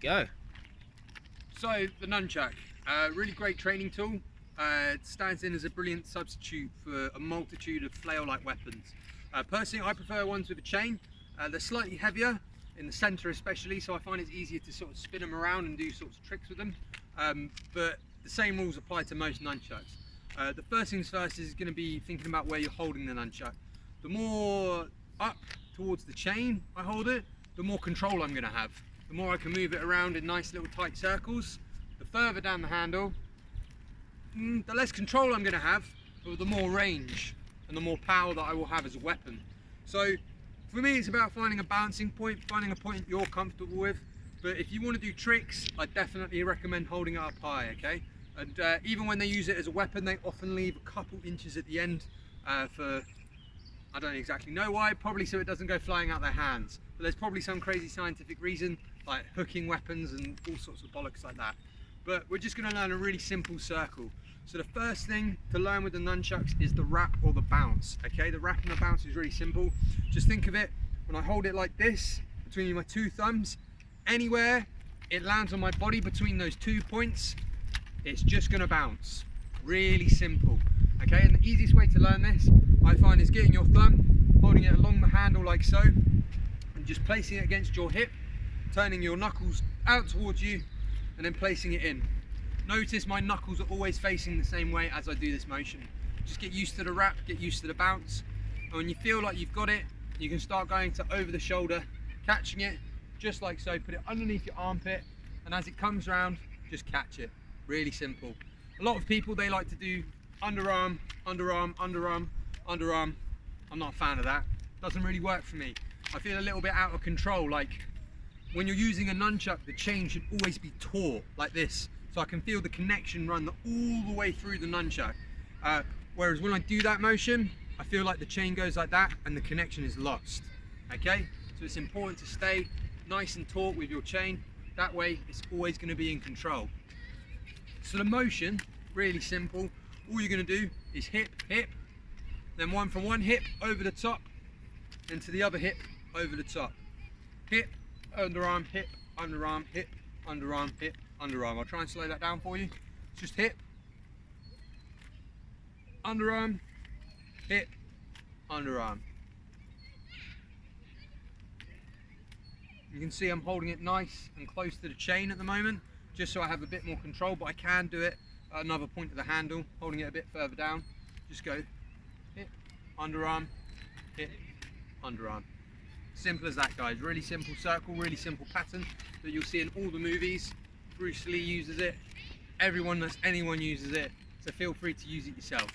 go. So the nunchuck, really great training tool. It stands in as a brilliant substitute for a multitude of flail-like weapons. Personally, I prefer ones with a chain. They're slightly heavier in the centre especially, so I find it's easier to sort of spin them around and do sorts of tricks with them. But the same rules apply to most nunchucks. The first things first is going to be thinking about where you're holding the nunchuck. The more up towards the chain I hold it, the more control I'm going to have. The more I can move it around in nice little tight circles. The further down the handle, the less control I'm going to have, but the more range and the more power that I will have as a weapon. So for me, it's about finding a balancing point, finding a point you're comfortable with. But if you want to do tricks, I definitely recommend holding it up high, okay? And even when they use it as a weapon, they often leave a couple inches at the end for, I don't exactly know why, probably so it doesn't go flying out their hands. But there's probably some crazy scientific reason, like hooking weapons and all sorts of bollocks like that. But we're just going to learn a really simple circle. So the first thing to learn with the nunchucks is the wrap or the bounce, okay? The wrap and the bounce is really simple. Just think of it, when I hold it like this, between my two thumbs, anywhere it lands on my body between those 2 points, it's just going to bounce. Really simple, okay? And the easiest way to learn this, I find, is getting your thumb, holding it along the handle like so, and just placing it against your hip, turning your knuckles out towards you, and then placing it in. Notice my knuckles are always facing the same way as I do this motion. Just get used to the wrap, get used to the bounce, and when you feel like you've got it, you can start going to over the shoulder, catching it, just like so. Put it underneath your armpit, and as it comes round, just catch it. Really simple. A lot of people, they like to do underarm, underarm, underarm, underarm. I'm not a fan of that. Doesn't really work for me. I feel a little bit out of control. Like when you're using a nunchuck, the chain should always be taut like this, so I can feel the connection run all the way through the nunchuck. Whereas when I do that motion, I feel like the chain goes like that and the connection is lost. Okay, so it's important to stay nice and taut with your chain. That way it's always going to be in control. So the motion, really simple. All you're going to do is hip, hip, then one from one hip over the top, then to the other hip over the top. Hip, underarm, hip, underarm, hip, underarm, hip, underarm. I'll try and slow that down for you. It's just hip, underarm, hip, underarm. You can see I'm holding it nice and close to the chain at the moment, just so I have a bit more control, but I can do it at another point of the handle, holding it a bit further down. Just go hip, underarm, hip, underarm. Simple as that, guys. Really simple circle, really simple pattern that you'll see in all the movies. Bruce Lee uses it, anyone uses it, so feel free to use it yourself.